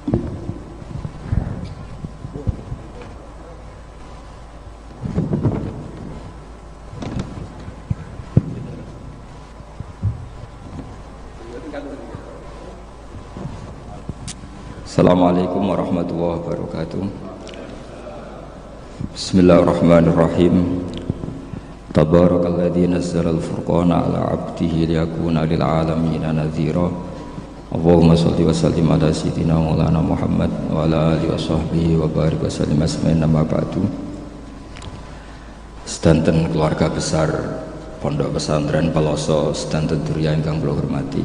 Assalamualaikum warahmatullahi wabarakatuh. Bismillahirrahmanirrahim. Tabarakalladzi nazzala al-furqana ala 'abdihi liyakuna lil 'alamin nadhira. Allahumma shalli wa sallim ala sayyidina Maulana Muhammad wa ala alihi wa sahbihi wa barik wa sallim asma'in nama ba'du. Sedanten keluarga besar Pondok Pesantren Peloso, sedanten durya ingkang kula hormati,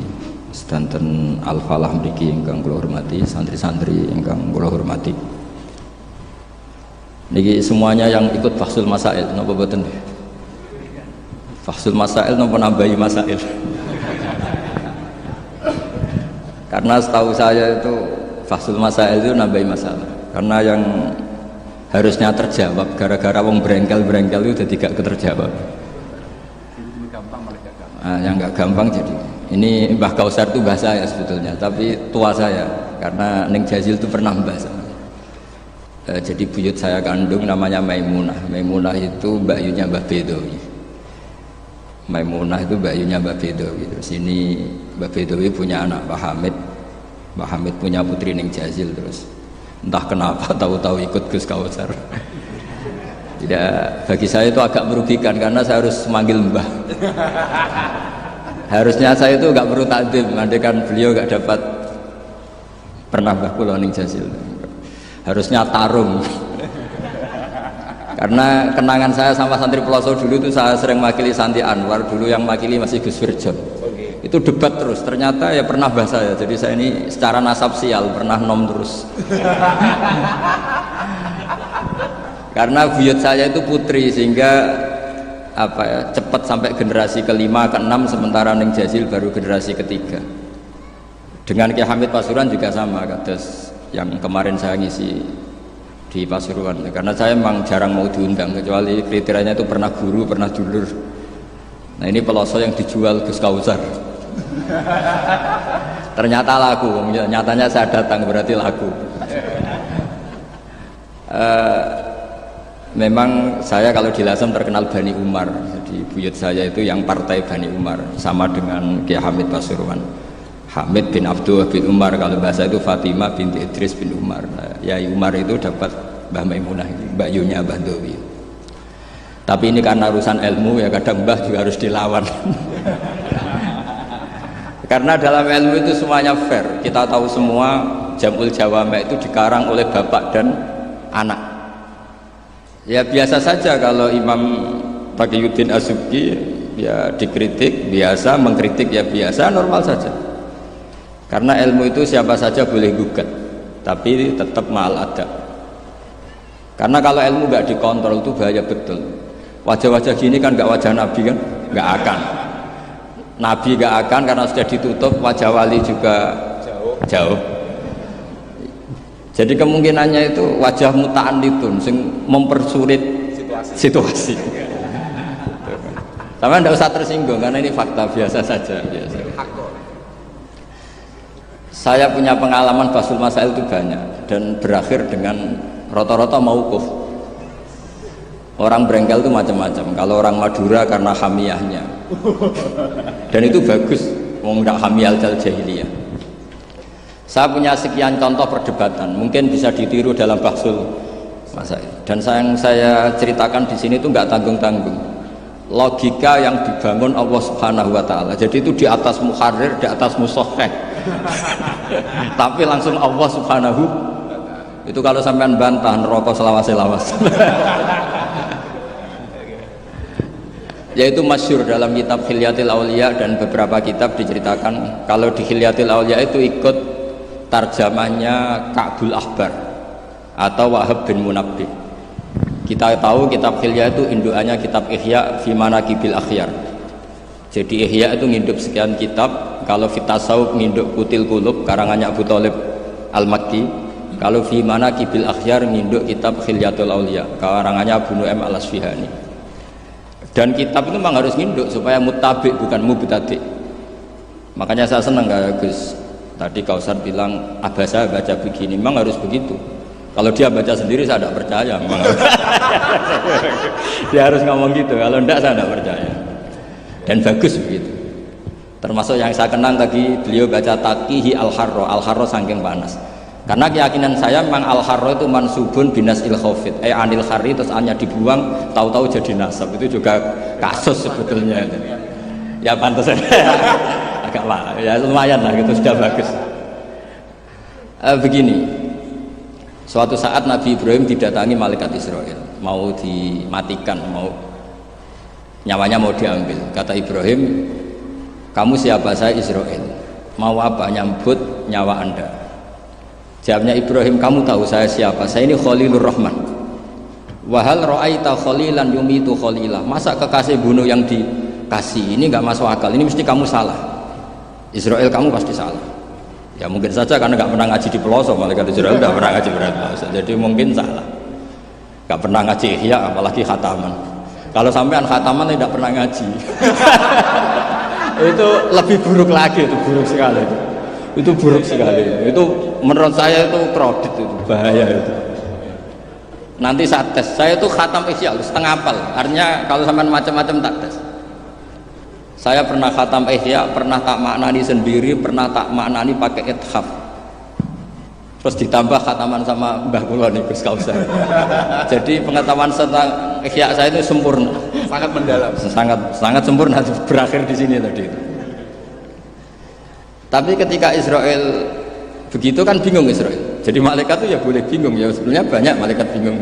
sedanten Al-Falah mriki ingkang kula hormati, santri-santri ingkang kula hormati. Niki semuanya yang ikut Fathul Masail napa boten? Fathul Masail napa nambahi masail? Karena setahu saya itu Fathul Masail itu nambahi masalah. Karena yang harusnya terjawab gara-gara wong berengkel-berengkel itu jadi gak keterjawab. Yang nggak gampang jadi ini Mbah Kausar itu bahasa saya sebetulnya, tapi tua saya karena Neng Jazil itu pernah bahasa. Jadi buyut saya kandung namanya Maimunah. Maimunah itu bayunya Mbah Bedowi. Maimunah itu bayunya Mbah Bedowi. Terus ini Mbah Bedowi punya anak Mbah Hamid. Mbah Hamid punya putri Neng Jazil. Terus entah kenapa tahu-tahu ikut Gus Kausar. Tidak, bagi saya itu agak merugikan karena saya harus manggil Mbah. Harusnya saya itu nggak perlu takdim, andaikan beliau nggak dapat pernah Mbah kula ning Jazil. Harusnya tarung. Karena kenangan saya sama santri Peloso dulu itu saya sering makili Santi Anwar, dulu yang makili masih Gus Firjon. Itu debat terus, ternyata ya pernah Mbah saya. Jadi saya ini secara nasab sial pernah nom terus. Karena buyut saya itu putri sehingga apa ya, cepat sampai generasi kelima, keenam, sementara Neng Jazil baru generasi ketiga. Dengan Kiai Hamid Pasuruan juga sama, kados yang kemarin saya ngisi di Pasuruan. Karena saya memang jarang mau diundang, kecuali kriterianya itu pernah guru, pernah dulur. Nah ini Peloso yang dijual Gus Kausar. Ternyata laku, nyatanya saya datang berarti laku. Memang saya kalau di Lasem terkenal Bani Umar, jadi buyut saya itu yang partai Bani Umar, sama dengan Kiai Hamid Pasuruan. Hamid bin Abdullah bin Umar, kalau bahasa itu Fatimah binti Idris bin Umar. Nah, Yai Umar itu dapat Mbah Maimunah, Mbak Yunya Mbah Dowi. Tapi ini karena urusan ilmu ya kadang Mbah juga harus dilawan. Karena dalam ilmu itu semuanya fair. Kita tahu semua Jamul Jawame itu dikarang oleh bapak dan anak. Ya biasa saja kalau Imam Taqiyuddin As-Subki ya dikritik biasa, mengkritik ya biasa, normal saja. Karena ilmu itu siapa saja boleh gugat, tapi tetap ma'al adab. Karena kalau ilmu nggak dikontrol itu bahaya betul. Wajah-wajah gini kan nggak wajah Nabi kan, nggak akan. Nabi nggak akan karena sudah ditutup, wajah wali juga jauh. Jadi kemungkinannya itu wajah muta'annitun sing mempersulit situasi. Sama tidak usah tersinggung karena ini fakta biasa saja. Biasa. Saya punya pengalaman Fathul Masail itu banyak dan berakhir dengan rata-rata mauquf. Orang berengkel itu macam-macam. Kalau orang Madura karena hamiyahnya, dan itu bagus. Wong ndak hamiyal jahiliyah. Saya punya sekian contoh perdebatan, mungkin bisa ditiru dalam Fathul Masail. Dan yang saya ceritakan di sini itu nggak tanggung-tanggung. Logika yang dibangun Allah Subhanahu Wa Taala. Jadi itu di atas muharrir, di atas musoheh. Tapi langsung Allah Subhanahu. Itu kalau sampean bantah neraka selawas-selawas. Yaitu masyhur dalam kitab Hilyatil Aulia dan beberapa kitab diceritakan kalau di Hilyatil Aulia itu ikut tarjamannya Ka'bul Ahbar atau Wahab bin Munabbih. Kita tahu kitab Hilya itu indukannya kitab Ihya fi Manaqibil Akhyar. Jadi Ihya itu nginduk sekian kitab. Kalau Fitasawuf nginduk Kutil Qulub karangannya Abu Thalib Al-Makki. Kalau fi Manaqibil Akhyar nginduk kitab Hilyatul Aulia karangannya Abu Nu'aim Al-Asfihani. Dan kitab itu memang harus nginduk supaya muttabi bukan mubtadi. Makanya saya senang Gus Tadi Kausar bilang abasa baca begini, memang harus begitu. Kalau dia baca sendiri saya tidak percaya, memang dia harus ngomong gitu. Kalau tidak saya tidak percaya. Dan bagus begitu. Termasuk yang saya kenang tadi beliau baca taqihi al-harro saking panas. Karena keyakinan saya memang al-harro itu mansubun binas il-khawfid, anil khari, terus hanya dibuang, tahu-tahu jadi nasab. Itu juga kasus sebetulnya. Ya pantas agak lah, ya lumayan lah, gitu sudah bagus. Begini, suatu saat Nabi Ibrahim didatangi malaikat Israel, mau dimatikan, nyawanya mau diambil. Kata Ibrahim, kamu siapa? Saya Israel. Mau apa? Nyambut nyawa anda. Jawabnya Ibrahim, kamu tahu saya siapa? Saya ini Khalilur Rahman. Wahal ra'aita khalilan yumitu khalilah. Masa kekasih bunuh yang dikasih? Ini nggak masuk akal, ini mesti kamu salah. Israel, kamu pasti salah. Ya mungkin saja karena nggak pernah ngaji di pelosok, malaikat Israel nggak pernah ngaji berat pelosok, jadi mungkin salah. Nggak pernah ngaji ihya, apalagi khataman. Kalau sampean khataman tidak pernah ngaji, itu lebih buruk lagi, itu buruk sekali. Itu buruk sekali. Itu menurut saya itu kredit, itu bahaya itu. Nanti saat tes, saya itu khatam ihya setengah hafal. Artinya kalau sampean macam-macam tak tes. Saya pernah khatam ihya, pernah tak maknani sendiri, pernah tak maknani pakai ithaf. Terus ditambah khataman sama Mbah kula niku Gus Kausar. Jadi pengetahuan tentang ihya saya itu sempurna, sangat mendalam, sangat sempurna, berakhir di sini tadi. Tapi ketika Israel begitu kan bingung Israel. Jadi malaikat itu ya boleh bingung, ya sebenarnya banyak malaikat bingung.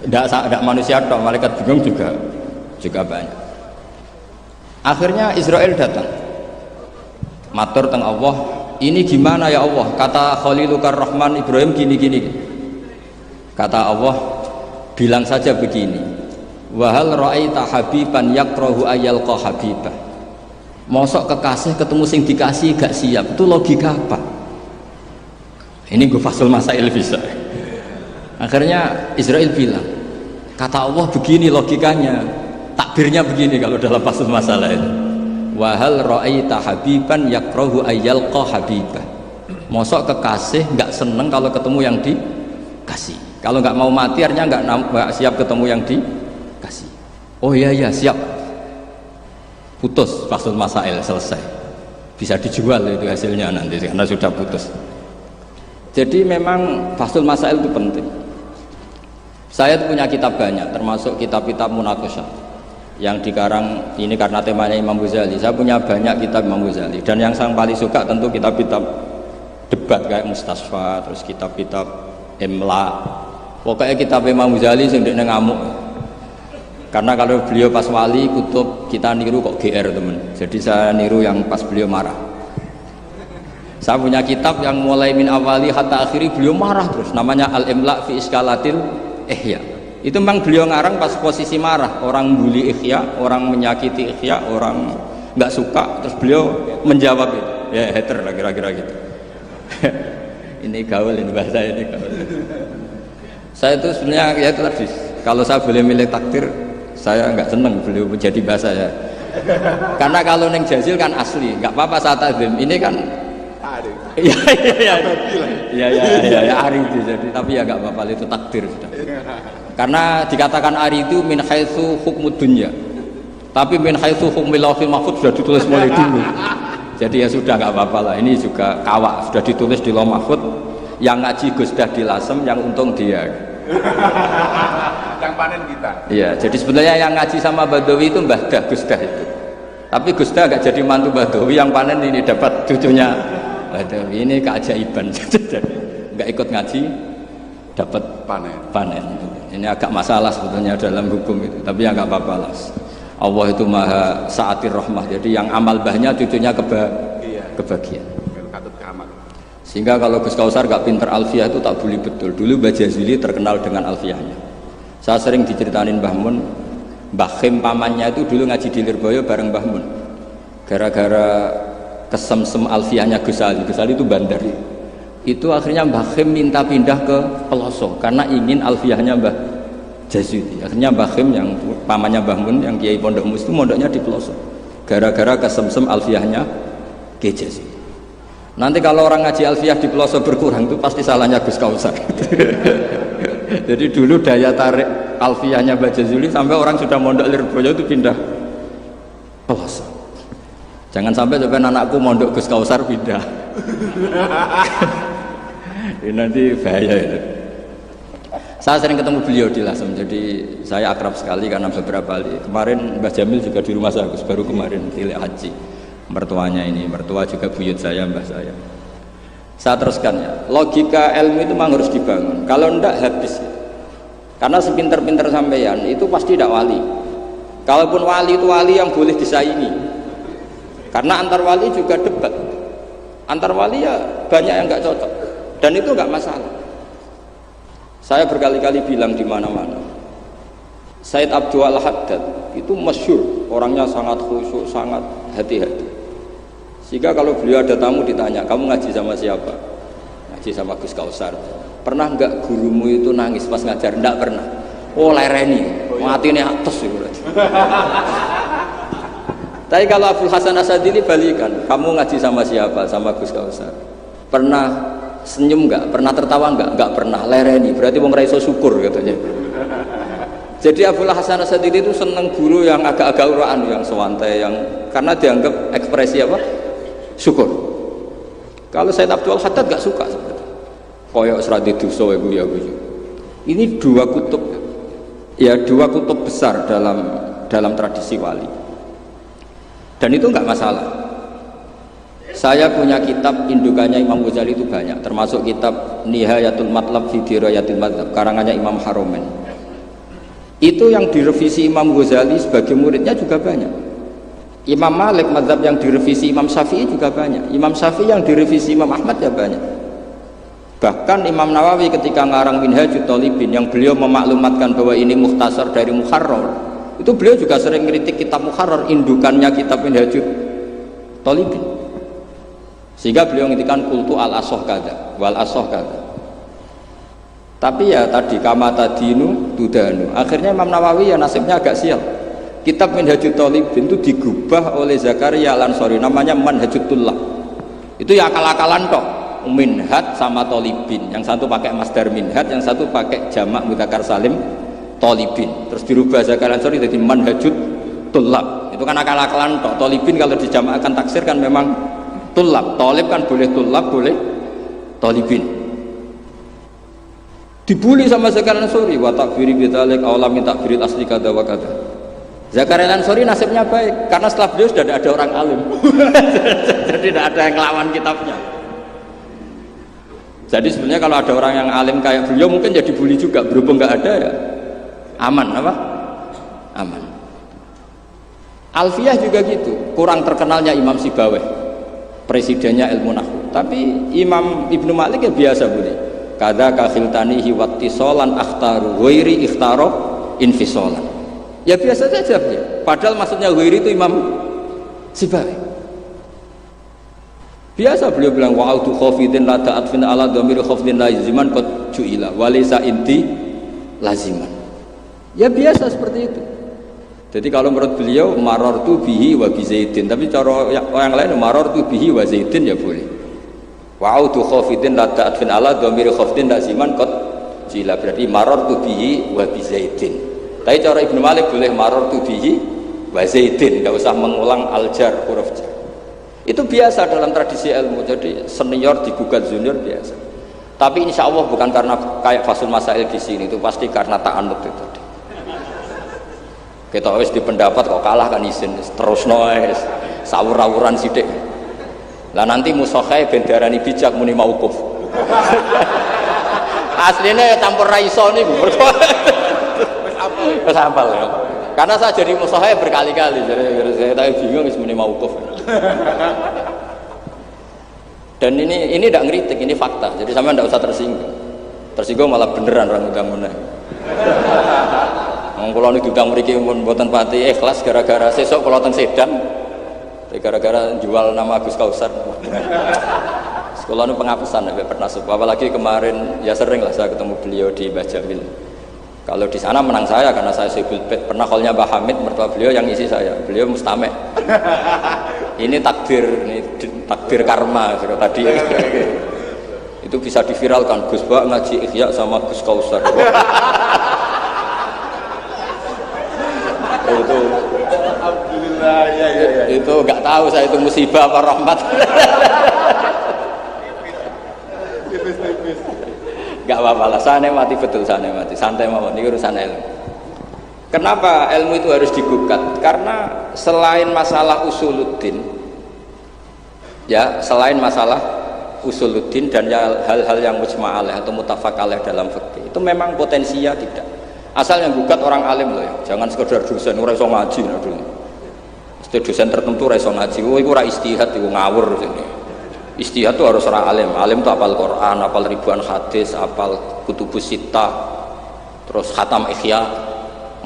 Tidak manusia tok, malaikat bingung juga banyak. Akhirnya Israel datang, matur teng Allah, ini gimana ya Allah? Kata Khalilukar Rahman Ibrahim gini. Kata Allah, bilang saja begini, wahal ra'aita habiban yakrahu ayyalqa habibah. Mosok kekasih ketemu sing dikasih gak siap, itu logika apa? Ini gue fasul masail bisa. Akhirnya Israel bilang, kata Allah begini logikanya, takbirnya begini kalau dalam fasul masalah itu. Wahal ra'aita habiban yakrahu ayyalqa habibah. Mosok kekasih nggak seneng kalau ketemu yang dikasih. Kalau nggak mau mati artinya nggak siap ketemu yang dikasih. Oh iya siap. Putus fasul masail, selesai. Bisa dijual itu hasilnya nanti karena sudah putus. Jadi memang fasul masail itu penting. Saya punya kitab banyak, termasuk kitab-kitab munaqasyah yang dikarang ini karena temanya Imam Ghazali. Saya punya banyak kitab Imam Ghazali, dan yang saya paling suka tentu kitab-kitab debat kayak Mustasfa, terus kitab-kitab Imla. Pokoknya kitab Imam Ghazali sing ndekne ngamuk. Karena kalau beliau pas wali kutub kita niru kok GR temen. Jadi saya niru yang pas beliau marah. Saya punya kitab yang mulai min awali hatta akhiri beliau marah terus, namanya Al-Imla fi Iskalatil Ihya. Itu memang beliau ngarang pas posisi marah, orang bully Ihya, orang menyakiti Ihya, orang nggak suka, terus beliau menjawab itu, ya hater lah kira-kira gitu. Ini gaul, ini bahasa ini gaul. Saya itu sebenarnya ya itu tadi, kalau saya boleh milih takdir, saya nggak seneng beliau menjadi bahasa ya. Karena kalau neng Jazil kan asli, nggak apa-apa saat azim. Ini kan iya ari itu jadi, tapi ya nggak apa-apa, itu takdir sudah. Karena dikatakan ari itu min haitsu hukmud dunya, tapi min haitsu hukmil lauhil mahfuz sudah ditulis mulai dulu. Jadi ya sudah nggak apa-apa lah, ini juga kawak sudah ditulis di lauh mahfuz. Yang ngaji Gus Dah di Lasem, yang untung dia. Yang panen kita. Iya, jadi sebenarnya yang ngaji sama Badawi itu Mbah Dah, Gus Dah itu. Tapi Gus Dah gak jadi mantu Badawi, yang panen ini dapat cucunya Badawi. Ini keajaiban. Gak ikut ngaji, dapat panen. Ini agak masalah sebetulnya dalam hukum itu. Tapi ya gak apa-apa lah. Allah itu maha sa'atir rahmah. Jadi yang amal bahnya cucunya kebagian. Sehingga kalau Gus Kausar gak pinter alfiah itu tak boleh betul. Dulu Mbah Jazili terkenal dengan alfiahnya. Saya sering diceritain Mbah Mun, Mbah Khim pamannya itu dulu ngaji di Lirboyo bareng Mbah Mun. Gara-gara kesemsem alfiahnya Gus Ali. Gus Ali itu bandar. Itu akhirnya Mbah Khim minta pindah ke pelosok karena ingin alfiahnya Mbah Jazili. Akhirnya Mbah Khim yang pamannya Mbah Mun, yang Kiai Pondok Mus itu mondoknya di pelosok. Gara-gara kesemsem alfiahnya Kiai Jazili. Nanti kalau orang ngaji alfiyah di pelosok berkurang itu pasti salahnya Gus Kausar. Jadi dulu daya tarik alfiyahnya Mbah Jazuli sampai orang sudah mondok Lirboyo itu pindah pelosok. Jangan sampai anakku mondok Gus Kausar pindah. Ini nanti bahaya itu. Saya sering ketemu beliau di Lasem, jadi saya akrab sekali karena beberapa kali. Kemarin Mbah Jamil juga di rumah saya, baru kemarin pilih haji. Mertuanya ini, mertua juga buyut saya, mbah saya. Saya teruskan ya, logika ilmu itu memang harus dibangun. Kalau enggak habis. Karena sepinter-pinter sampeyan itu pasti tidak wali. Kalaupun wali itu wali yang boleh disaingi. Karena antar wali juga debat. Antar wali ya banyak yang enggak cocok. Dan itu enggak masalah. Saya berkali-kali bilang di mana-mana. Said Abdul Haddad itu masyhur, orangnya sangat khusyuk, sangat hati-hati. Sehingga kalau beliau ada tamu ditanya, kamu ngaji sama siapa? Ngaji sama Gus Kausar. Pernah enggak gurumu itu nangis pas ngajar? Enggak pernah. Oh lereni, mati ini atas. Tapi kalau Abdul Hasan Asadili balikan, kamu ngaji sama siapa? Sama Gus Kausar. Pernah senyum enggak? Pernah tertawa enggak? Enggak pernah. Lereni, berarti wong ra iso syukur katanya. Jadi Abdul Hasan Asadili itu seneng guru yang agak-agak uraan, yang sewantai, yang karena dianggap ekspresi apa? Syukur. Kalau Said Abdul Haddad gak suka seperti koyok seradi dosa ibu ya bu. Ini dua kutub, ya dua kutub besar dalam tradisi wali. Dan itu nggak masalah. Saya punya kitab indukannya Imam Ghazali itu banyak, termasuk kitab Nihayatul Matlab fi Dirayatil Madzhab karangannya Imam Haromen. Itu yang direvisi Imam Ghazali sebagai muridnya juga banyak. Imam Malik mazhab yang direvisi Imam Syafi'i juga banyak. Imam Syafi'i yang direvisi Imam Ahmad ya banyak. Bahkan Imam Nawawi ketika ngarang Minhajut Thalibin yang beliau memaklumatkan bahwa ini mukhtasar dari Muharrar, itu beliau juga sering kritik kitab Muharrar, indukannya kitab Minhajut Thalibin. Sehingga beliau ngintikan kultu al-asoh kada wal asoh kada. Tapi ya tadi kama tadinu tudanu. Akhirnya Imam Nawawi ya nasibnya agak sial. Kitab Minhajut Thalibin itu digubah oleh Zakaria Al-Ansari, namanya Manhajut Tullah. Itu ya akal-akalan toh. Minhaj sama Thalibin, yang satu pakai masdar minhaj, yang satu pakai jamak mudzakkar salim Thalibin. Terus dirubah Zakaria Al-Ansari jadi Manhajut Tullah. Itu kan akal-akalan toh. Thalibin kalau dijamakkan taksir kan memang Tullab. Thalib kan boleh Tullab, boleh Thalibin. Dibully sama Zakaria Al-Ansari, wa takfiri bidzalik aula min takfiril asli kada wa kada. Zakaria Al-Ansari nasibnya baik karena setelah beliau sudah ada orang alim. Jadi tidak ada yang ngelawan kitabnya. Jadi sebenarnya kalau ada orang yang alim kayak beliau mungkin jadi bully juga, berhubung nggak ada ya aman apa? Aman. Alfiyah juga gitu, kurang terkenalnya Imam Sibawayh, presidennya ilmu nahwu. Tapi Imam Ibnu Malik ya biasa bully. Kada kakhiltanihi wattisolan akhtaru ghairi ikhtaro infisolan. Ya biasa saja ya. Padahal maksudnya ghairi itu Imam Sibawayh. Biasa beliau bilang wa'autu khafidin la ta'atfin ala dhamiri khafidin laziman qad ju'ila walaysa inti laziman. Ya biasa seperti itu. Jadi kalau menurut beliau marartu bihi wa bi zaidin, tapi cara yang lain marartu bihi wa zaidin ya boleh. Wa'autu khafidin la ta'atfin ala dhamiri khafidin laziman qad ju'ila, berarti marartu bihi wa bi zaidin. Tapi cara Ibnu Malik boleh marartu bihi wa zaidin, enggak usah mengulang al-jar huruf jar. Itu biasa dalam tradisi ilmu, jadi senior digugat junior biasa. Tapi insya Allah bukan karena kayak Fasul Masail di sini, itu pasti karena ta'anut itu. Kita wis di pendapat kok kalah kan izin terus noes sawur-awuran sidik. Lah nanti musokhai bendarani bijak muni mauquf. Aslinya campur raiso nih, wis hafal ya. Karena saya jadi musokhai berkali-kali, jadi saya bingung wis muni mauquf. Dan ini tidak ngeritik, ini fakta. Jadi sampean tidak usah tersinggung. Tersinggung malah beneran orang udang meneh. Kalau ini udang mriki mboten pati ikhlas gara-gara sesuk kalau teng Sedan, gara-gara jual nama Gus Kausar. Sekolah ini penghapusan ya pernah suka. Apalagi kemarin ya sering lah saya ketemu beliau di Mbah Jamil. Kalau di sana menang saya karena saya Syekh Bed. Pernah callnya Mbah Hamid, mertua beliau yang isi saya. Beliau mustamek. Ini takdir, ini takdir karma tadi. Itu bisa diviralkan, Gus Bak ngaji Ihya sama Gus Kausar. Itu Alhamdulillah, ya. Itu nggak tahu saya itu musibah apa rahmat. Tipis. Nggak apa-apa lah, saya mati betul, saya mati santai mawon, ini urusan ilmu. Kenapa ilmu itu harus digugat? Karena selain masalah usuluddin, ya selain masalah usuluddin dan hal-hal yang mujma' alaih atau muttafaq alaih dalam fikih, itu memang potensinya tidak. Asal yang gugat orang alim loh ya, jangan sekedar dosen, ora iso ngaji dulu. Mesti dosen tertentu ora iso ngaji, itu ora istihad, itu ngawur ini. Istihad itu harus orang alim. Alim itu hafal Quran, hafal ribuan hadis, hafal kutubus sittah, terus khatam Ihya.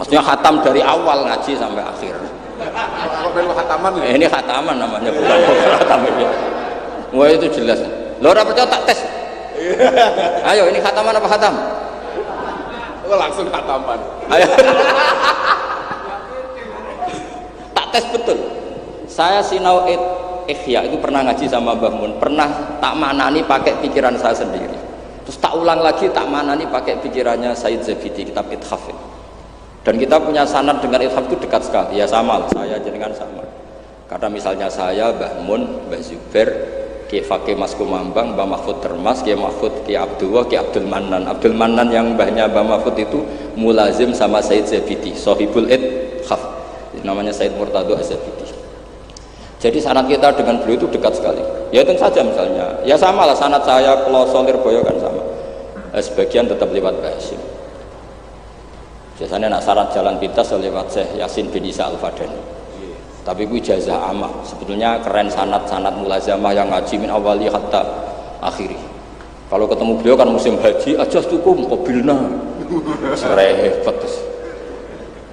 Maksudnya khatam dari awal ngaji sampai akhir. Kalau khataman ya? Ini khataman namanya, bukan khatam Ihya. Wah itu jelas. Lo ora percaya tak tes. Ayo ini khataman apa khatam? Oh, langsung khataman. Ayo. Tak tes betul. Saya sinau Ihya itu pernah ngaji sama Mbah Mun, pernah tak manani pakai pikiran saya sendiri. Terus tak ulang lagi tak manani pakai pikirannya Said Zabidi, kitab Ithaf. Dan kita punya sanad dengan Ithaf itu dekat sekali. Ya sama, saya jenengan sama. Karena misalnya saya, Mbah Mun, Mbah Zubair, Ki Fakih Mas Kumambang, Mbah Mahfud Termas, Ki Mahfud, Ki Abdullah, Ki Abdul Manan. Abdul Manan yang mbahnya Mbah Mahfud itu mulazim sama Said Zabidi, Sohibul Ithaf. Namanya Said Murtado Az-Zabidi. Jadi sanad kita dengan beliau itu dekat sekali. Ya tentu saja misalnya, ya sama lah sanad saya Kloso Lirboyo kan sama. Sebagian tetap lewat Mbah Hasyim. Biasanya nak sanad jalan pintas lewat Syekh Yasin bin Isa Al-Fadani. Tapi itu ijazah amah. Sebetulnya keren sanad mulazamah yang ngaji min awali hatta akhiri. Kalau ketemu beliau kan musim haji, ajas tukum qabilna. Repot.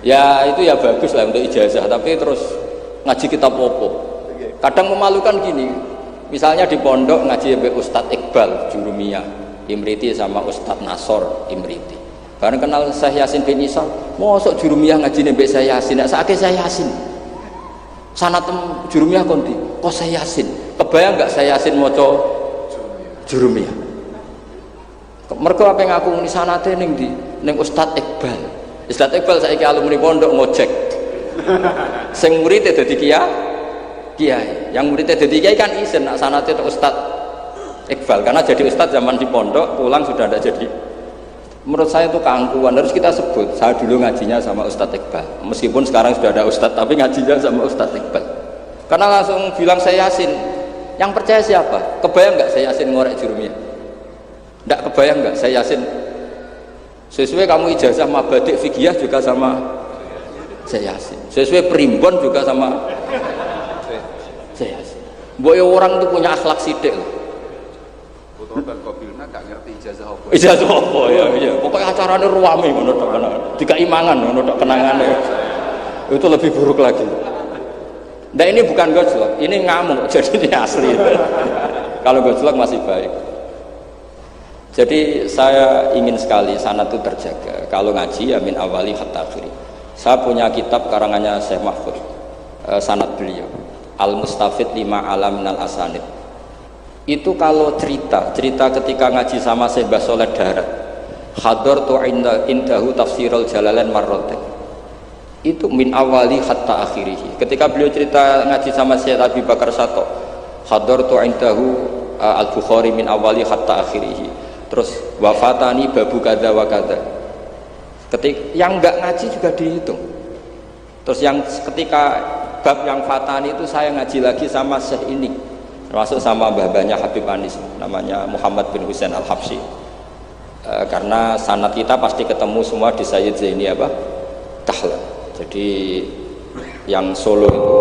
Ya itu ya bagus lah untuk ijazah, tapi terus ngaji kitab opo. Kadang memalukan gini, misalnya di pondok ngaji sampai Ustadz Iqbal Jurumiyah Imriti sama Ustadz Nasor Imriti. Bareng kenal Syekh Yasin bin Isa, mosok Jurumiyah ngaji sampai Syekh Yasin, nek sakake Syekh Yasin. Sanad Jurumiyah konti, kok Syekh Yasin. Kebayang enggak Syekh Yasin maca Jurumiyah? Mergo apa yang aku muni sanate ning ndi? Ning Ustadz Iqbal. Ustadz Iqbal saiki alumni pondok ngojek. Sing murid dadi kiai, yang muridnya jadi kiai kan izin nak sanate itu Ustadz Iqbal, karena jadi Ustadz zaman di pondok pulang sudah ada. Jadi menurut saya itu keangkuhan, harus kita sebut. Saya dulu ngajinya sama Ustadz Iqbal, meskipun sekarang sudah ada Ustadz, tapi ngajinya sama Ustadz Iqbal. Karena langsung bilang saya Yasin, yang percaya siapa? Kebayang nggak saya Yasin ngorek Jurumiyah? Nggak kebayang nggak saya Yasin? Sesuai kamu ijazah mabadik fikih juga sama saya Yasin, sesuai primbon juga sama saya Yasin. Boyo orang itu punya akhlak sidik loh. Putra dan Qabilna gak ngerti ijazah apa. Ijazah apa ya? Iya. Pokoknya acaranya ruame ngono tok kenangan. Tiga imangan ngono tok kenangane. Itu lebih buruk lagi. Nah ini bukan gojlok, ini ngamuk. Jadi ini asli. Kalau gojlok masih baik. Jadi saya ingin sekali sanad itu terjaga. Kalau ngaji ya min awali hatta akhiri. Saya punya kitab karangannya Syekh Mahfud, sanad beliau Al-Mustafid lima alam minal asanid. Itu kalau cerita ketika ngaji sama Syekh Mbah Soleh Darat, hadartu indahu tafsirul jalalain marratain. Itu min awali hatta akhirih. Ketika beliau cerita ngaji sama Syekh Abi Bakar Sato, hadartu indahu al-Bukhari min awali hatta akhirih. Terus wafatani babu kada wa kada. Yang enggak ngaji juga dihitung. Terus yang ketika bab yang fatani itu saya ngaji lagi sama Syekh ini, termasuk sama mbah-mbahnya Habib Anis, namanya Muhammad bin Husain Al-Habsyi. Karena sanad kita pasti ketemu semua di Sayyid Zaini Tahlan. Jadi yang Solo itu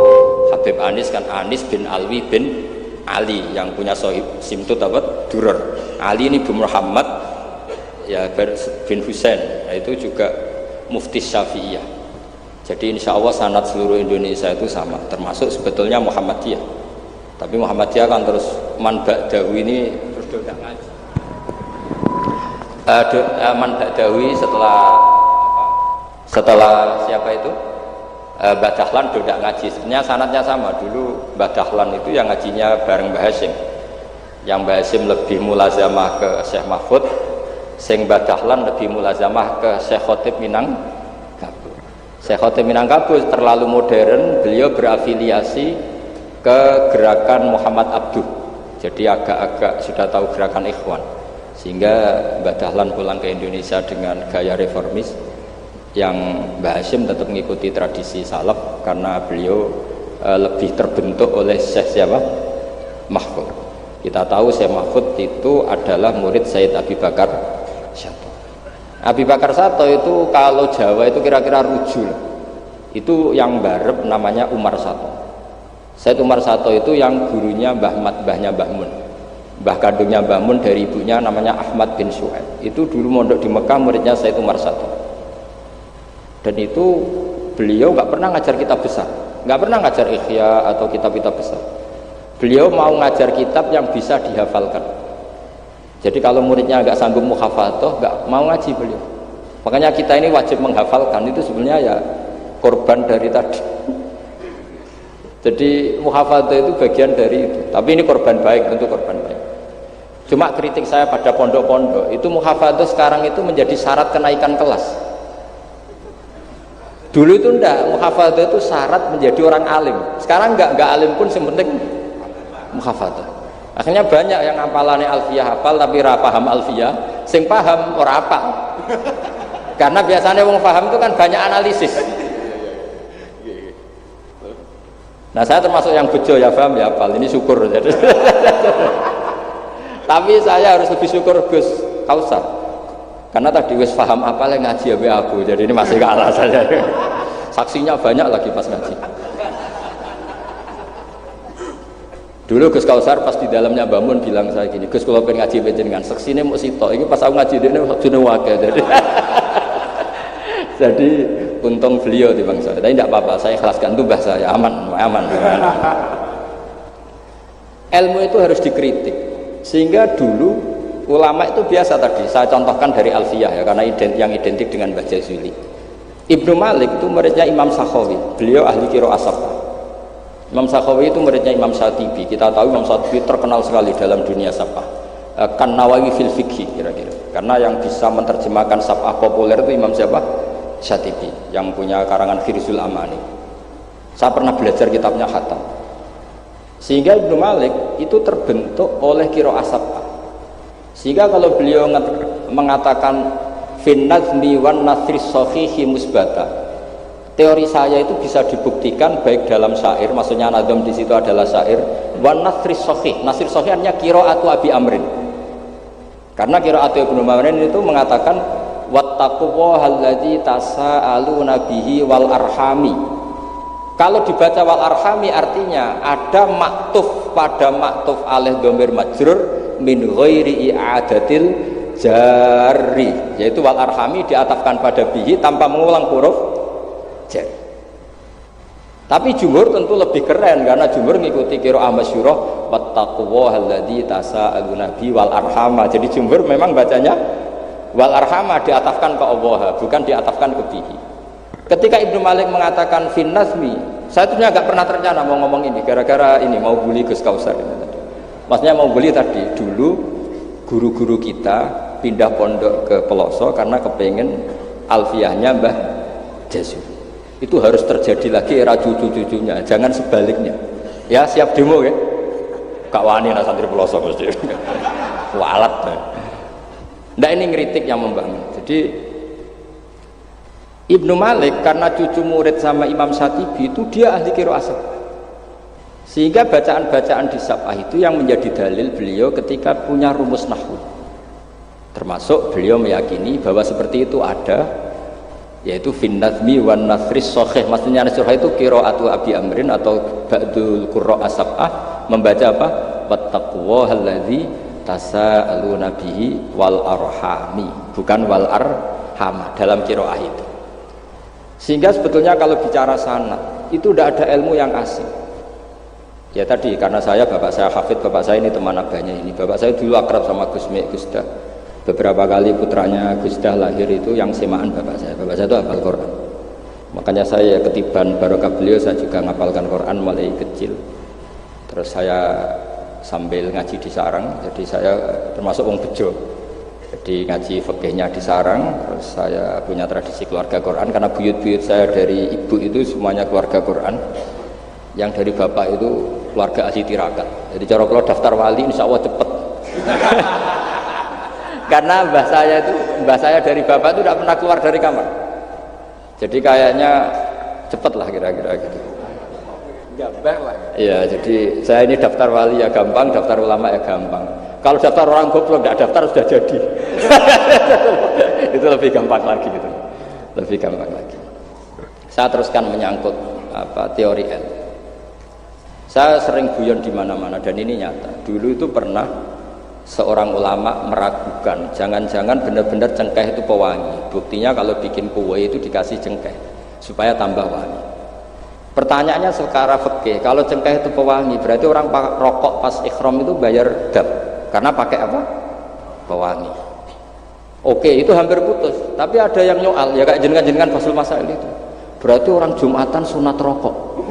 Habib Anis kan Anis bin Alwi bin Ali, yang punya Sohib Simtut Duror. Ali ini bin Muhammad ya bin Husain, itu juga mufti Syafi'iyah. Jadi insya Allah sanad seluruh Indonesia itu sama, termasuk sebetulnya Muhammadiyah. Tapi Muhammadiyah kan terus man ba'dawi ini terus tidak ngaji. Man ba'dawi setelah siapa itu? Mbah Dahlan do ndak ngaji. Sebenarnya sanadnya sama. Dulu Mbah Dahlan itu yang ngajinya bareng Mbah Hasyim. Yang Mbah Hasyim lebih mulazamah ke Syekh Mahfud, sing Mbah Dahlan lebih mulazamah ke Syekh Khotib Minangkabau. Syekh Khotib Minangkabau terlalu modern, beliau berafiliasi ke gerakan Muhammad Abduh. Jadi agak-agak sudah tahu gerakan Ikhwan. Sehingga Mbah Dahlan pulang ke Indonesia dengan gaya reformis, yang Mbah Hasyim tetap mengikuti tradisi salaf karena beliau lebih terbentuk oleh Syekh siapa? Mahfud. Kita tahu Syekh Mahfud itu adalah murid Sayyid Abi Bakar Sato. Abi Bakar Sato itu kalau Jawa itu kira-kira rujul. Itu yang barep namanya Umar Sato. Sayyid Umar Sato itu yang gurunya mbahnya Mbah Mun. Mbah kandungnya Mbah Mun dari ibunya namanya Ahmad bin Su'aib. Itu dulu mondok di Mekah, muridnya Sayyid Umar Sato. Dan itu beliau nggak pernah ngajar kitab besar, nggak pernah ngajar Ikhya atau kitab-kitab besar. Beliau mau ngajar kitab yang bisa dihafalkan. Jadi kalau muridnya nggak sanggup muhafadzah, nggak mau ngaji beliau. Makanya kita ini wajib menghafalkan, itu sebenarnya ya korban dari tadi. Jadi muhafadzah itu bagian dari itu. Tapi ini korban baik, tentu korban baik. Cuma kritik saya pada pondok-pondok itu muhafadzah sekarang itu menjadi syarat kenaikan kelas. Dulu itu enggak, muhafadzah itu syarat menjadi orang alim. Sekarang enggak alim pun yang penting muhafadzah. Akhirnya banyak yang hafalannya alfiyah hafal tapi ora paham alfiyah, sing paham ora hafal. Karena biasanya wong paham itu kan banyak analisis. Nah, saya termasuk yang bejo ya paham ya hafal. Ini syukur. Tapi saya harus lebih syukur Gus Kausar. Karena tadi wis paham apa yang ngaji ya aku, jadi ini masih kalah saja. Saksinya banyak lagi pas ngaji. Dulu Gus Kausar pas di dalamnya Bamun bilang saya gini, Gus kalau pengen ngaji dengan saksinya mau sitok, ini pas aku ngaji dia waktunya wakil jadi untung beliau di bangsa. Tapi tidak apa-apa, saya ikhlaskan tuh bahasa saya aman. Ilmu itu harus dikritik, sehingga dulu ulama itu biasa tadi saya contohkan dari Alfiyah ya, karena yang identik dengan Mbah Jazuli. Ibnu Malik itu muridnya Imam Sakhawi, beliau ahli qiraah sab'ah. Imam Sakhawi itu muridnya Imam Syatibi. Kita tahu Imam Syatibi terkenal sekali dalam dunia sab'ah, kan Nawawi fil fikhi kira-kira, karena yang bisa menerjemahkan sab'ah populer itu Imam siapa? Syatibi, yang punya karangan Firzul Amani. Saya pernah belajar kitabnya khatam. Sehingga Ibnu Malik itu terbentuk oleh qiraah sab'ah. Sehingga kalau beliau mengatakan fin nazmi wan nasri sahihi musbata, teori saya itu bisa dibuktikan baik dalam syair, maksudnya nazm di situ adalah syair, wan nasri sahih. Nasri sahih artinya qiraatu Abi Amrin. Karena qiraatu Ibnu Amrin itu mengatakan wattaqullahalladzi tasaaluna bihi wal arhami. Kalau dibaca wal arhami artinya ada maktuf pada maktuf alih dhamir majrur min ghairi i'adatil jari, yaitu wal arhami diatafkan pada bihi tanpa mengulang huruf jar. Tapi jumhur tentu lebih keren karena jumhur mengikuti qiraah masyhurah wattaqullahalladzi tasaaluna bihi wal arhama. Jadi jumhur memang bacanya wal arhama diatafkan ke Allah, bukan diatafkan ke bihi. Ketika Ibnu Malik mengatakan fin nazmi, saya tuh nggak pernah terencana mau ngomong ini gara-gara ini mau bully Gus Kausar ini. Maksudnya mau beli tadi, dulu guru-guru kita pindah pondok ke Peloso karena kepengen alfiyahnya Mbah Jazuli. Itu harus terjadi lagi era cucu-cucunya, jangan sebaliknya. Ya siap demo ya? Kak wani lah santri Peloso mesti. Walat. Nah ini ngeritik yang membangun. Jadi Ibnu Malik karena cucu murid sama Imam Syatibi itu dia ahli qiraah sab'ah. Sehingga bacaan-bacaan di sab'ah itu yang menjadi dalil beliau ketika punya rumus nahwu. Termasuk beliau meyakini bahwa seperti itu ada, yaitu fin nazmi wan nasris sahih. Maksudnya nasrah itu qiraatu Abi Amrin atau ba'dul qurra sab'ah membaca apa? Wattaqullahalladzi tasaaluna bihi wal arhami, bukan wal arhama dalam qiraah itu. Sehingga sebetulnya kalau bicara sanad itu tidak ada ilmu yang asing. Ya tadi karena bapak saya hafid, bapak saya ini teman abahnya ini. Bapak saya dulu akrab sama Gus Mek, Gus Dah. Beberapa kali putranya Gus Dah lahir itu yang semaan bapak saya. Bapak saya itu hafal Quran. Makanya saya ketiban barokah beliau, saya juga ngapalkan Quran mulai kecil. Terus saya sambil ngaji di sarang, jadi saya termasuk wong bejo. Jadi ngaji fikihnya di sarang, terus saya punya tradisi keluarga Quran karena buyut-buyut saya dari ibu itu semuanya keluarga Quran. Yang dari bapak itu keluarga ahli tirakat. Jadi cara kalau daftar wali insya Allah cepet. Karena mbah saya dari bapak itu tidak pernah keluar dari kamar. Jadi kayaknya cepet lah kira-kira gitu. Gambar lah. Iya, jadi saya ini daftar wali ya gampang, daftar ulama ya gampang. Kalau daftar orang goblok tidak daftar sudah jadi. Itu lebih gampang lagi gitu. Lebih gampang lagi. Saya teruskan menyangkut teori L. Saya sering guyon di mana-mana dan ini nyata. Dulu itu pernah seorang ulama meragukan, jangan-jangan benar-benar cengkeh itu pewangi. Buktinya kalau bikin kue itu dikasih cengkeh supaya tambah wangi. Pertanyaannya secara fikih, kalau cengkeh itu pewangi, berarti orang rokok pas ikhram itu bayar dam karena pakai apa? Pewangi. Oke, itu hampir putus. Tapi ada yang nyoal, ya kayak jenengan-jenengan Fasul Masail itu. Berarti orang Jumatan sunat rokok.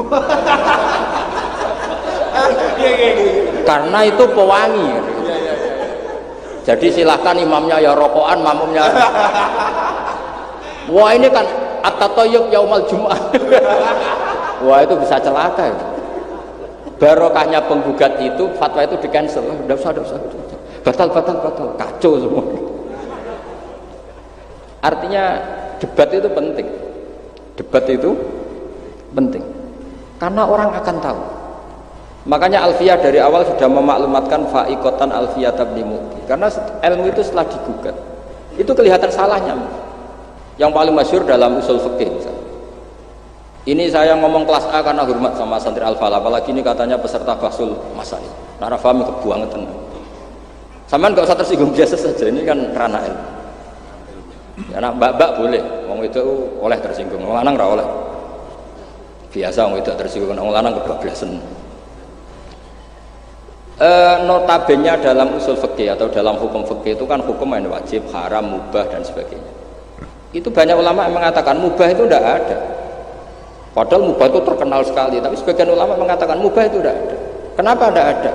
Karena itu pewangi. Jadi silahkan imamnya ya rokokan, makmumnya. Wah ini kan at-tatayyub yaumal jum'ah. Wah itu bisa celaka. Barokahnya penggugat itu, fatwa itu di cancel. Tidak usah. Batal. Kacau semua. Artinya debat itu penting. Debat itu penting. Karena orang akan tahu. Makanya Alfiyah dari awal sudah memaklumatkan fa'iqatan Alfiyah tabni muti. Karena ilmu itu setelah digugat itu kelihatan salahnya. Yang paling masyhur dalam usul fikih misalnya. Ini saya ngomong kelas A karena hormat sama santri Al-Falah, apalagi ini katanya peserta Fasul Masail. Nara fahmi kebuangan. Sampean enggak usah tersinggung, biasa saja, ini kan ranah ilmu. Ya nak mbak-mbak boleh, wong itu oleh tersinggung, wong lanang ora oleh. Biasa wong itu tersinggung, wong lanang kebablasan. Notabene dalam usul fikih atau dalam hukum fikih itu kan hukum yang wajib, haram, mubah dan sebagainya. Itu banyak ulama yang mengatakan mubah itu tidak ada. Padahal mubah itu terkenal sekali, tapi sebagian ulama mengatakan mubah itu tidak ada. Kenapa tidak ada?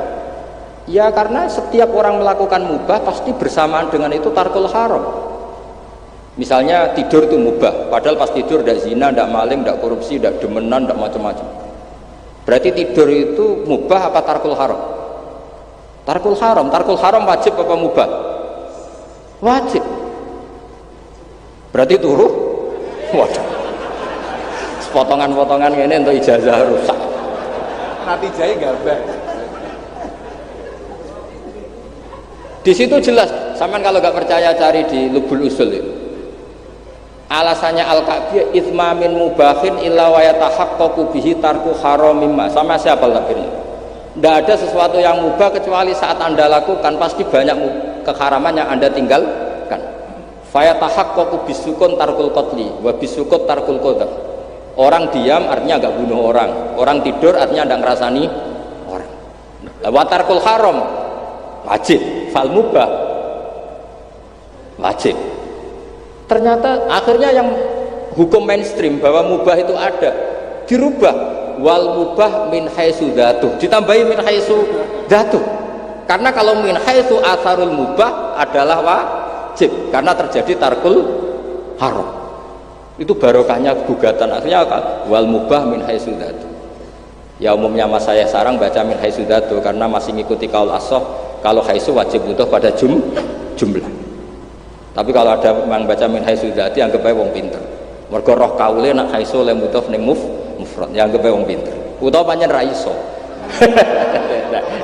Ya karena setiap orang melakukan mubah pasti bersamaan dengan itu tarkul haram. Misalnya tidur itu mubah, padahal pas tidur tidak zina, tidak maling, tidak korupsi, tidak demenan, tidak macam-macam. Berarti tidur itu mubah apa tarkul haram? Tarkul haram wajib apa mubah? Wajib. Berarti turu? Waduh. Potongan-potongan ini untuk ijazah rusak. Nanti jahit gambar. Di situ jelas. Sampean kalau nggak percaya cari di Lubul Usul itu. Alasannya Al-Ka'biyah itsma min mubahin illa wa yatahaqqaqu bihi tarku haramimma. Sama siapa lafirnya? Tidak ada sesuatu yang mubah kecuali saat Anda lakukan pasti banyak keharaman yang Anda tinggalkan. Fa yatahaqqaqu bisukun tarkul qatli wa bisukut tarkul qadar. Orang diam artinya enggak bunuh orang. Orang tidur artinya enggak ngerasani orang. Wa tarkul haram wajib, fal mubah wajib. Ternyata akhirnya yang hukum mainstream bahwa mubah itu ada dirubah, wal mubah min haitsu dzatuh, ditambahi min haitsu dzatuh. Karena kalau min haitsu atharul mubah adalah wajib karena terjadi tarkul haram. Itu barokahnya gugatan. Akhirnya wal mubah min haitsu dzatuh. Ya umumnya mas saya sarang baca min haitsu dzatuh karena masih ngikuti kaul ashah, kalau haitsu wajib butuh pada jumlah. Tapi kalau ada yang baca min haitsu dzati anggap ae wong pinter. Mergo roh kaule nak haitsu le mudhof ning mufrad, ya anggap ae wong pinter. Utawa pancen ra iso.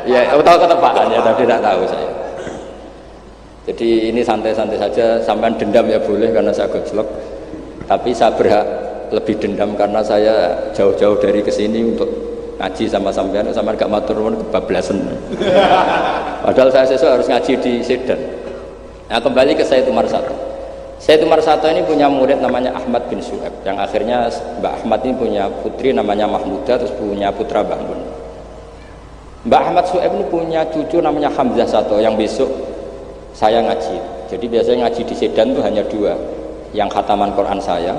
Ya utawa ketepaan ya, tapi tidak tahu saya. Jadi ini santai-santai saja, sampean dendam ya boleh karena saya gojlok. Tapi saya berhak lebih dendam karena saya jauh-jauh dari kesini untuk ngaji sama sampean gak matur nuwun kebablasan. Padahal saya sesuk harus ngaji di Sedan. Nah kembali ke Sayyid Umar Sato. Sayyid Umar Sato ini punya murid namanya Ahmad bin Su'aib, yang akhirnya Mbak Ahmad ini punya putri namanya Mahmudah, terus punya putra Bangun. Mbak Ahmad Su'aib ini punya cucu namanya Hamzah Sato yang besok saya ngaji. Jadi biasanya ngaji di Sedan itu hanya dua, yang khataman Quran saya,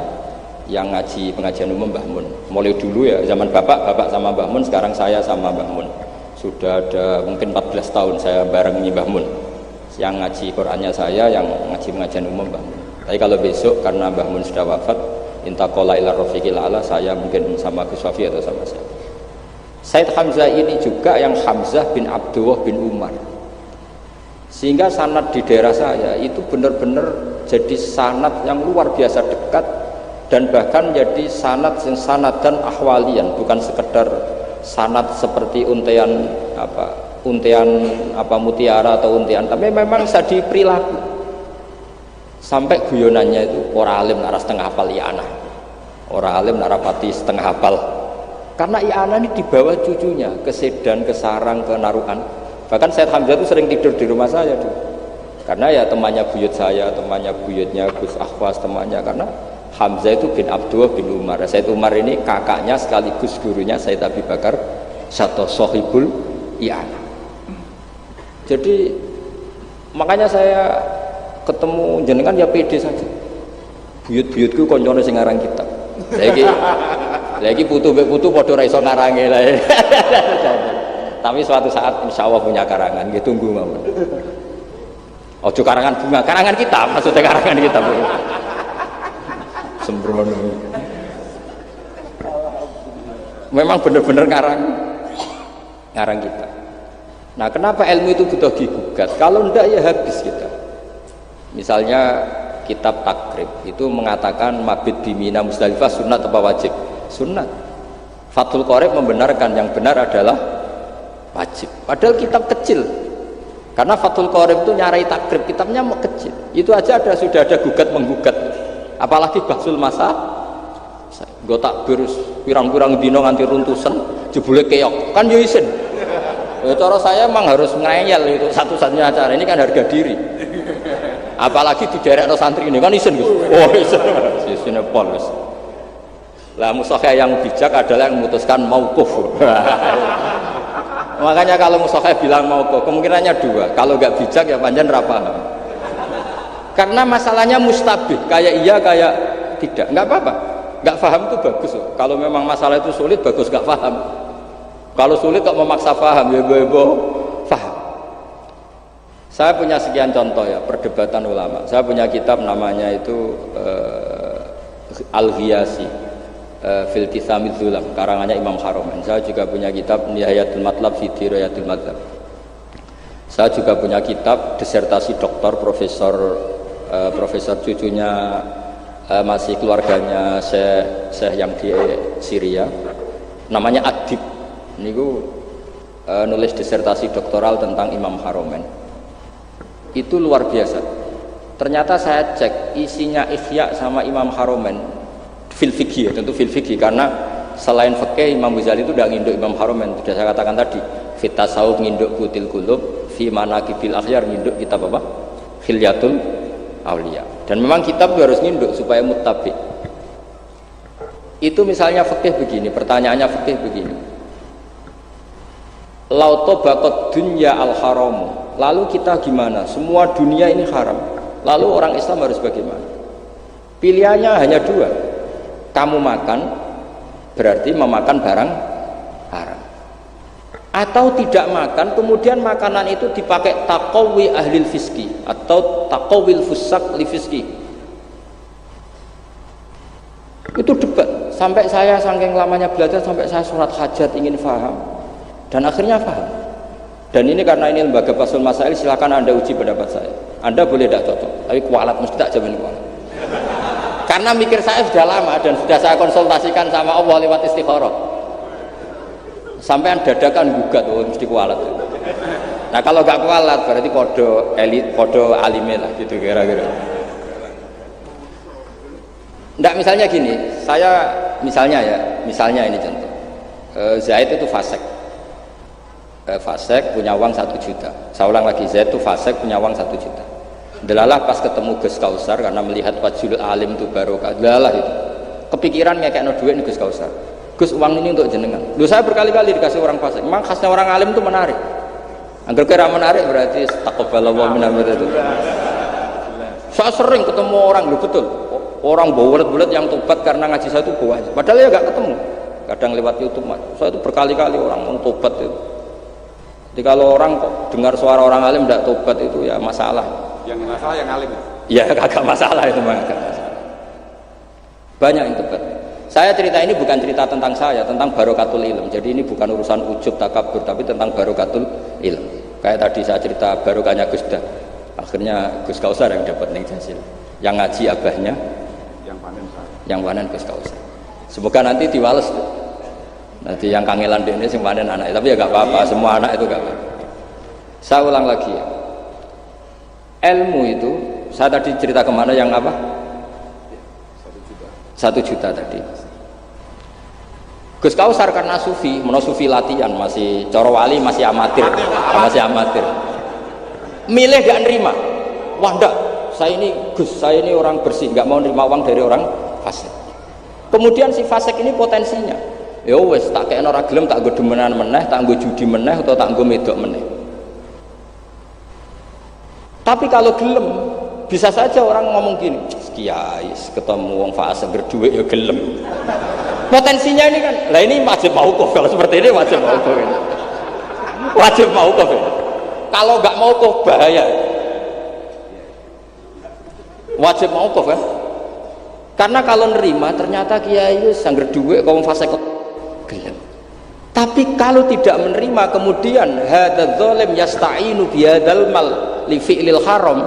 yang ngaji pengajian umum Mbah Mun. Mulai dulu ya zaman bapak sama Mbah Mun, sekarang saya sama Mbah Mun. Sudah ada mungkin 14 tahun saya bareng Mbah Mun. Yang ngaji Qur'annya saya, yang ngaji pengajian umum Mbah Mun. Tapi kalau besok karena Mbah Mun sudah wafat, intaqala ila rafiqil a'la, saya mungkin sama Gus Wafi atau sama saya. Said Hamzah ini juga yang Hamzah bin Abdullah bin Umar. Sehingga sanad di daerah saya itu benar-benar jadi sanad yang luar biasa dekat, dan bahkan jadi sanad dan ahwalian, bukan sekedar sanad seperti untian mutiara atau untian, tapi memang jadi perilaku. Sampai guyonannya itu orang alim nara setengah hafal i'anah, orang alim nara pati setengah hafal, karena i'anah ini dibawa cucunya ke Sedan, ke Sarang, ke Narukan. Bahkan Said Hamzah itu sering tidur di rumah saya dulu, karena ya temannya buyut saya, temannya buyutnya Gus Akhwas, temannya, karena Hamzah itu bin Abdullah bin Umar. Said Umar ini kakaknya sekaligus gurunya Said Abi Bakar Satu Sohibul i'anah. Jadi makanya saya ketemu jenengan ya pede saja. Buyut-buyutku koncone sing ngarang kitab. Lagi putu padha ra iso ngarange lah. Tapi suatu saat insya Allah punya karangan, nggih tunggu mawon. Ojo karangan bunga, karangan kitab, maksudnya karangan kitab. Sembrono. Memang benar-benar ngarang kitab. Nah, kenapa ilmu itu butuh digugat? Kalau enggak ya habis kita. Misalnya kitab Takrib itu mengatakan mabit bimina Musdalifah sunnat apa wajib? Sunnat. Fathul Qorib membenarkan yang benar adalah wajib. Padahal kitab kecil. Karena Fathul Qorib itu nyarai Takrib, kitabnya kecil. Itu aja sudah ada gugat menggugat. Apalagi Bahsul Masa. Gue takbir pirang-pirang dino nganti runtusan, jebule keok. Kan yo isin. Ya, cara saya memang harus ngeyel itu satu-satunya acara ini kan harga diri. Apalagi di daerah santri ini kan isen Gus. Oh isen pol Gus. Lah musokhah yang bijak adalah yang memutuskan mauquf. Makanya kalau musokhah bilang mauquf kemungkinannya dua. Kalau nggak bijak ya panjang ra paham. Karena masalahnya mustabih, kayak iya kayak tidak. Nggak apa-apa. Nggak paham itu bagus. Kalau memang masalah itu sulit bagus nggak paham. Kalau sulit kok memaksa paham ya ibu-ibu paham. Saya punya sekian contoh ya perdebatan ulama. Saya punya kitab namanya itu Al-Ghiyasi fil Tithamil Zulam, karangannya Imam Haromen. Saya juga punya kitab Nihayatul Matlab fi Dirayatul Madzhab. Saya juga punya kitab disertasi doktor profesor cucunya masih keluarganya Syekh yang di Syria, namanya Adib. Ini nulis disertasi doktoral tentang Imam Haromen. Itu luar biasa. Ternyata saya cek isinya Ihya sama Imam Haromen fil fikih, tentu fil fikih, karena selain fikih Imam Ghazali itu udah nginduk Imam Haromen. Sudah saya katakan tadi, fit tasawuf nginduk Qutil Qulub, fi manaqibil akhyar nginduk kitab apa? Khilyatul Auliya. Dan memang kitab itu harus nginduk supaya muttabi. Itu misalnya fikih begini, pertanyaannya fikih begini. Lauto bakot dunya al haramu. Lalu kita gimana? Semua dunia ini haram. Lalu orang Islam harus bagaimana? Pilihannya hanya dua. Kamu makan berarti memakan barang haram. Atau tidak makan, kemudian makanan itu dipakai taqawi ahlil fiski atau taqawil fusak li fiski. Itu debat. Sampai saya saking lamanya belajar, sampai saya sholat hajat ingin paham. Dan akhirnya paham. Dan ini karena ini lembaga Fathul Masail, silakan Anda uji pendapat saya. Anda boleh tidak cocok, tapi kualat mesti tak jamin kualat. Karena mikir saya sudah lama dan sudah saya konsultasikan sama Allah lewat istikharah. Sampai dadakan gugat, oh mesti kualat. Nah kalau nggak kualat berarti kode elit, kode alime lah gitu kira-kira. Nggak, misalnya gini, saya misalnya ini contoh. Zaid itu fasik. Fasek punya uang 1 juta. Saya ulang lagi, Zaid itu fasek punya uang 1 juta. Delalah pas ketemu Gus Kausar karena melihat wajhul alim itu barokah. Delalah itu kepikiran ngekekno duit nih Gus Kausar. Gus, uang ini untuk jenengan. Loh, saya berkali-kali dikasih orang fasek. Memang khasnya orang alim itu menarik. Angger kira menarik berarti taqabbalallahu minna itu. Saya sering ketemu orang, loh betul. Orang bulat-bulat yang tobat karena ngaji saya itu banyak. Padahal ya nggak ketemu. Kadang lewat YouTube, saya itu berkali-kali orang mau tobat itu. Jadi kalau orang kok dengar suara orang alim tidak tobat itu ya masalah. Yang masalah yang alim. Ya kagak masalah itu mah kagak masalah. Banyak yang tobat. Saya cerita ini bukan cerita tentang saya, tentang barokatul ilm. Jadi ini bukan urusan ujub takabur, tapi tentang barokatul ilm. Kayak tadi saya cerita barokahnya Gus Dah. Akhirnya Gus Kausar yang dapat ning Jasil. Yang ngaji abahnya, yang panen Gus Kausar. Semoga nanti diwales. Nanti yang kangelan di ini sing panen anak, tapi ya gak apa-apa, semua anak itu gak apa-apa. Saya ulang lagi ya. Ilmu itu, saya tadi cerita kemana yang apa? 1 juta tadi. Gus Kausar karena sufi, sufi latihan, masih coro wali, masih amatir, milih gak nerima. Wah enggak, saya ini orang bersih, gak mau nerima uang dari orang fasik. Kemudian si fasik ini potensinya, ya wes tak kayak orang gelem, tak gue demenan meneh, tak gue judi meneh, atau tak gue medok meneh. Tapi kalau gelem, bisa saja orang ngomong gini, kiai ketemu wong fasik berduit ya gelem. Potensinya ini kan, lah ini wajib mauquf. Kalau seperti ini wajib mauquf. Wajib mauquf. Kalau nggak mauquf bahaya. Wajib mauquf kan? Karena kalau nerima ternyata kiai sangger duit kaum fasik gelem. Tapi kalau tidak menerima kemudian hadzal zalim yasta'inu bihadzal mal li fi'lil haram.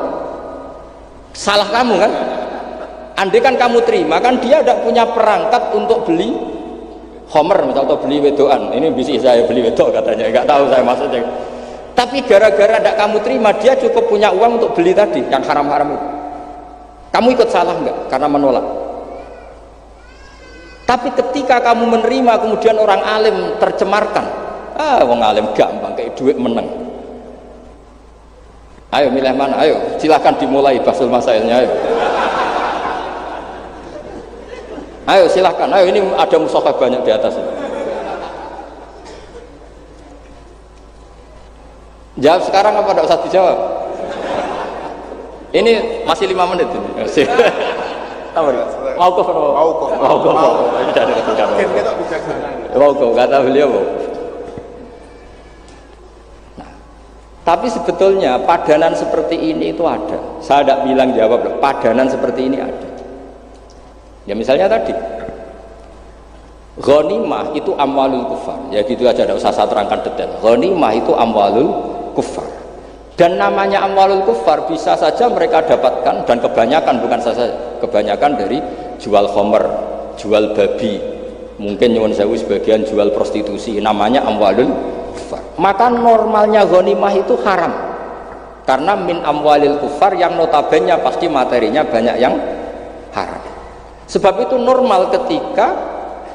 Salah kamu kan? Andai kan kamu terima, kan dia tidak punya perangkat untuk beli homer atau beli wedoan. Ini bisa saya beli wedok katanya, nggak tahu saya maksudnya. Tapi gara-gara tidak kamu terima, dia cukup punya uang untuk beli tadi yang haram-haram itu. Kamu ikut salah nggak? Karena menolak. Tapi ketika kamu menerima, kemudian orang alim tercemarkan. Wong alim gampang kayak duit menang. Ayo milih mana? Ayo silakan dimulai bahasul masailnya. Ayo. Ayo silahkan, ayo ini ada mushaf banyak di atas. Jawab sekarang apa tidak usah dijawab? Ini masih 5 menit ini. Mauquf. Ini dari ketika mauquf kata beliau. Nah, tapi sebetulnya padanan seperti ini itu ada. Saya tidak bilang jawab loh. Padanan seperti ini ada. Ya misalnya tadi ghanimah itu amwalul kufar, ya gitu aja, tidak usah saya terangkan detail. Ghanimah itu amwalul kufar, dan namanya amwalul kufar bisa saja mereka dapatkan, dan kebanyakan, bukan saja kebanyakan, dari jual khamr, jual babi, mungkin nyuwun sewu sebagian jual prostitusi, namanya amwalul kufar. Maka normalnya ghanimah itu haram karena min amwalil kufar yang notabene pasti materinya banyak yang haram. Sebab itu normal ketika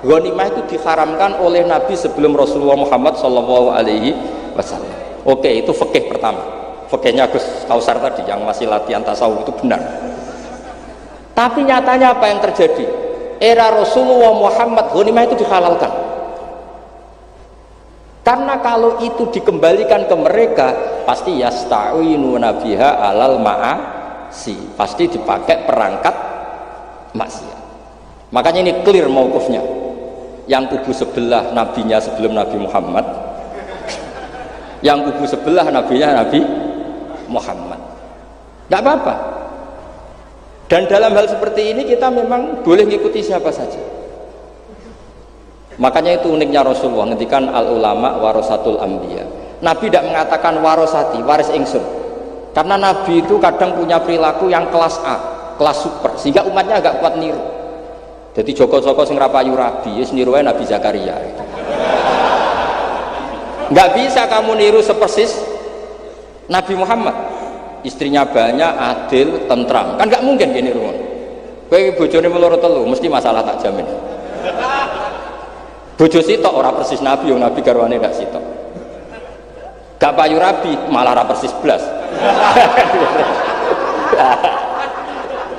ghanimah itu diharamkan oleh Nabi sebelum Rasulullah Muhammad SAW. Oke, itu fikih pertama. Fikihnya Gus Kausar tadi yang masih latihan tasawuf itu benar. Tapi nyatanya apa yang terjadi? Era Rasulullah Muhammad ghanimah itu dihalalkan. Karena kalau itu dikembalikan ke mereka, pasti yasta'inu nabiha alal ma'asi. Pasti dipakai perangkat maksiat. Makanya ini clear mauqufnya. Yang kubu sebelah nabinya sebelum Nabi Muhammad, yang kubu sebelah nabinya Nabi Muhammad, tidak apa-apa. Dan dalam hal seperti ini kita memang boleh mengikuti siapa saja. Makanya itu uniknya Rasulullah ngendikan al ulama warasatul anbiya. Nabi tidak mengatakan warosati, waris ingsun, karena Nabi itu kadang punya perilaku yang kelas A, kelas super, sehingga umatnya agak kuat niru. Jadi Joko-Joko sing rapayu rabi, wis niru Nabi Zakaria. Nggak bisa kamu niru sepersis Nabi Muhammad. Istrinya banyak, adil, tentram. Kan nggak mungkin gini rumah. Kowe bojone meloro telu, mesti masalah tak jamin. Bojo sitok ora persis Nabi, yang Nabi garwane nggak sitok. Gak payu rabi, malah ora persis blas.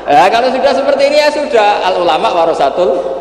Nah, kalau sudah seperti ini ya sudah, al ulama warasatul